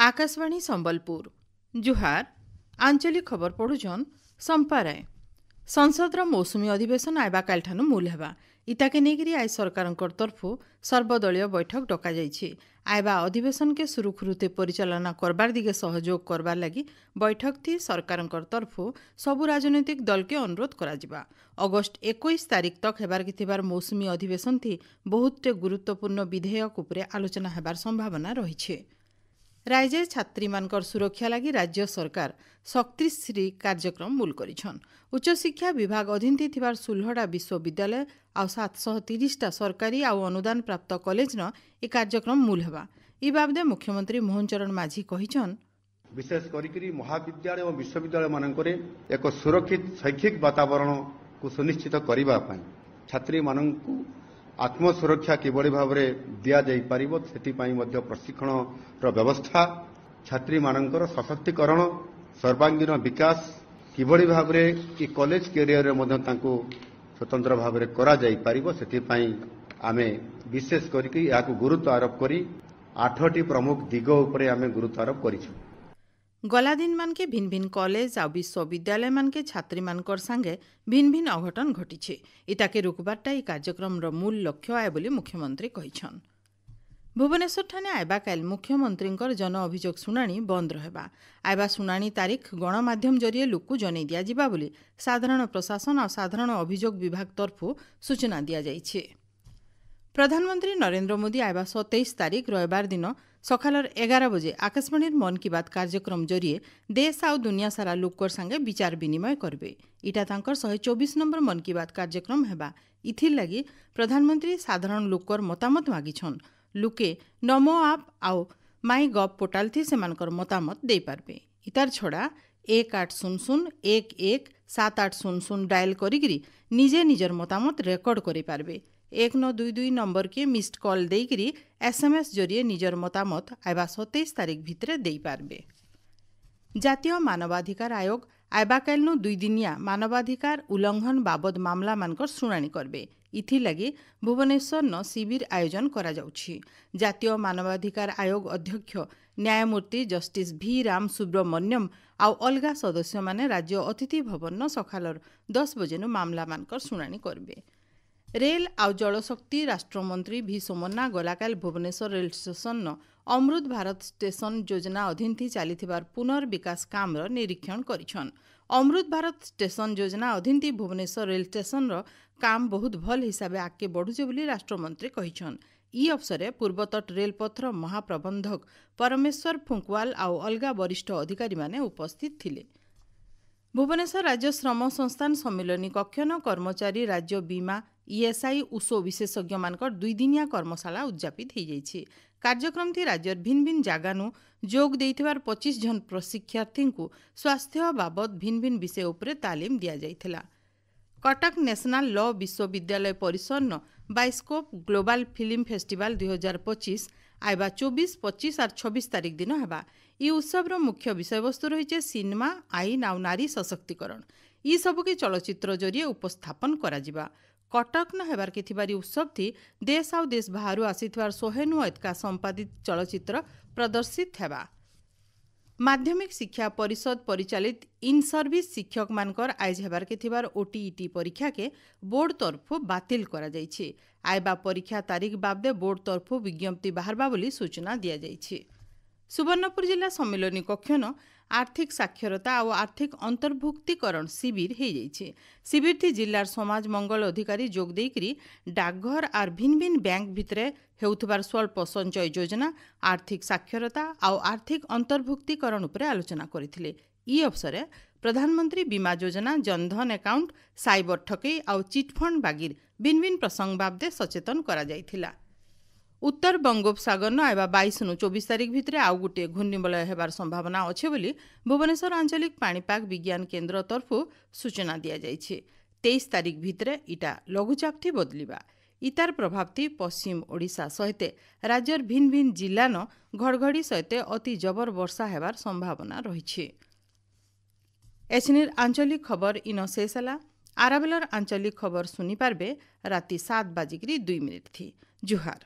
आकाशवाणी संबलपुर जुहार आंचलिक खबर पढ़ुछन संपा राय। संसदर मौसुमी अधिवेशन आयबा कालठानु मूल हेबा इताके नेगिरी आय सरकारंकर तरफु सर्वदलीय बैठक डका जाइछि। आयबा अधिवेशन के सुरुखुरुते परिचालना करबार दिगे सहयोग करबार लगी बैठक थी सरकारंकर तरफु सबु राजनैतिक दल के अनुरोध कराजिबा। अगस्ट 21 तारिख तक हेबार किथिबार मौसुमी अधिवेशन थी बहुतटे गुरुत्वपूर्ण विधेयक उपरे आलोचना हेबार संभावना रहिछे। राज्य छात्री मानकर सुरक्षा लगी राज्य सरकार 36 कार्यक्रम मूल करिछन। उच्च शिक्षा विभाग अधीन थिबार सुलहड़ा विश्वविद्यालय आ 730 सरकारी आ अनुदान प्राप्त कॉलेज न ए कार्यक्रम मूल हेबा। ई बाबदे मुख्यमंत्री मोहन चरण माझी कहिछन विशेष करी महाविद्यालय और विश्वविद्यालय मानकरे एक सुरक्षित शैक्षिक वातावरण को सुनिश्चित करबा पई छात्री मानकु आत्मसुरक्षा किभली भाव में दिया जाई परिबो सेति पई मध्य प्रशिक्षण व्यवस्था छात्री मानकर सशक्तिकरण सर्वांगीन विकास किभली भाव में कॉलेज कैरियर मध्य तांको स्वतंत्र भाव में करा जाई परिबो सेति पई आमे विशेष करी याकु गुरुत्व आरोप करी 8टी प्रमुख दिग उपरे आमे गुरुत्व आरोप करिछु। गला दिन मानके भिन्न भिन्न कॉलेज आ विश्वविद्यालय मानके छात्री मानकर संगे भिन्न भिन्न अघटन घटिछे। इताके रुकबारटा ई कार्यक्रम मूल लक्ष्य आए बोली मुख्यमंत्री कहिछन। भुवनेश्वर ठाने आयबा काल मुख्यमंत्रींकर जन अभियोग शुणाणी बंद रहबा। आयबा शुणाणी तारीख गणमाध्यम जरिए लोकु जनै दिया जिबा बोली साधारण प्रशासन और साधारण अभियोग विभाग तरफु सूचना दिया जाइछे। प्रधानमंत्री नरेंद्र मोदी आयबा 27 तारीख रविवार दिन सकालर 11 बजे आकाशवाणी मन की बात कार्यक्रम जरिए देश आ दुनिया सारा लोकर संगे विचार विनिमय करबे। इटा तांकर 124 नंबर मन की बात कार्यक्रम हेबा। इथिर लगी प्रधानमंत्री साधारण लोकर मतामत मागिछन। लुके नमो आप आउ माई गव पोर्टाल थी सेमानकर मतामत दे पारबे। इतार छड़ा 1800-11-7800 डायल करिगिरी निजे निजर मतामत रेकर्ड करि पारबे। 1922 नंबर के मिस्ड कॉल देकरी एसएमएस जरिए निजर मतामत आयबा 27 तारीख भितरे देई पारबे। जातीय मानवाधिकार आयोग आयबा कालनु 2 दिनिया मानवाधिकार उल्लंघन बाबद मामला मानकर शुणाणी करबे। इथि लगी भुवनेश्वर न शिविर आयोजन करा जाउछि। जातीय मानवाधिकार आयोग अध्यक्ष न्यायमूर्ति जस्टिस भी राम सुब्रमण्यम आउ अलगा सदस्य माने राज्य अतिथि भवन न सखालर 10 बजे मामला मानकर शुणाणी करबे। रेल आउ जलशक्ति राष्ट्रमंत्री भी सोमन्ना गलाकाल भुवनेश्वर रेल स्टेशन न अमृत भारत स्टेशन योजना अधीन थी चलीथिबार पुनर्विकास कामर निरीक्षण करिछन। अमृत भारत स्टेशन योजना अधीन थी भुवनेश्वर रेल स्टेशन रो काम बहुत भल हिसाबे आगे बढ़ुचे बोली राष्ट्रमंत्री कहिछन। ई अवसरे पूर्वतट रेलपथर महाप्रबंधक परमेश्वर फुंकवाल आउ अलगा वरिष्ठ अधिकारी माने उपस्थित थिले। भुवनेश्वर राज्य श्रम संस्थान सम्मिलनी कक्ष न कर्मचारी राज्य बीमा ईएसआई उषो विशेषज्ञ मानकर 2 दिनिया कर्मशाला उद्यापित हो जाइए। कार्यक्रम थी राज्यर भिन्न भिन्न जगानु जोग देइथिबार 25 जन प्रशिक्षार्थी को स्वास्थ्य बाबद भिन्न भिन्न विषय उपरे तालीम दिया जाइथिला। कटक नेशनल लॉ विश्वविद्यालय परिसर न बाइस्कोप ग्लोबल फिल्म फेस्टिवल 2025 आयबा 24, 25 और 26 तारीख दिन हेबा। ई उत्सव मुख्य विषय वस्तु रही सिनेमा आईन आउ नारी सशक्तिकरण। ई सबके चलचित्र जरिए उपस्थापन करा जिबा। कटक न हेबार के थिबारी उत्सव थी देश आउ देश बाहरु आसिथिबार 100 एतका संपादित चलचित्र प्रदर्शित हेबा। माध्यमिक शिक्षा परिषद परिचालित इन सर्विस शिक्षक मानकर आइज हेबार के थिबार ओटीईटी परीक्षा के बोर्ड तरफु बातिल करा जाइछे। आयबा परीक्षा तारीख बाबदे बोर्ड तरफु विज्ञप्ति बाहरबा बोली सूचना दिया जाइछे। सुवर्णपुर जिला सम्मिलनी कक्ष न आर्थिक साक्षरता और आर्थिक अंतर्भुक्तिकरण शिविर हो जाइए। शिविर थी जिलार समाज मंगल अधिकारी जोग देकरी डाकघर और भिन्न भिन्न बैंक भितरे हेउथबार स्वल्प संचय योजना आर्थिक साक्षरता और आर्थिक अंतर्भुक्तिकरण उपरे आलोचना करथिले। ई अवसरे प्रधानमंत्री बीमा योजना जनधन अकाउंट साइबर ठकई और चिटफंड बागिर भिन्न भिन्न प्रसंग बाबदे सचेतन करा जाइथिला। उत्तर बंगोपसागर न आयबा 22 नु 24 तारीख भितरे आउ गोटे घूर्णिबलय हेबार संभावना अच्छे बोली भुवनेश्वर आंचलिक पाणीपाग विज्ञान केन्द्र तरफु सूचना दिया जाइछे। 23 तारीख भितरे इटा लघुचाप थी बदलिबा। इतार प्रभाव थी पश्चिम ओडिशा सहित राज्यर भिन्न भिन्न जिला न घड़घड़ी सहित अति जबर वर्षा हेबार संभावना रहिछे। एसनिर आंचलिक खबर इन शेष होला। आराबेलर आंचलिक खबर सुनी पारबे राति 7:02 थी। जुहार।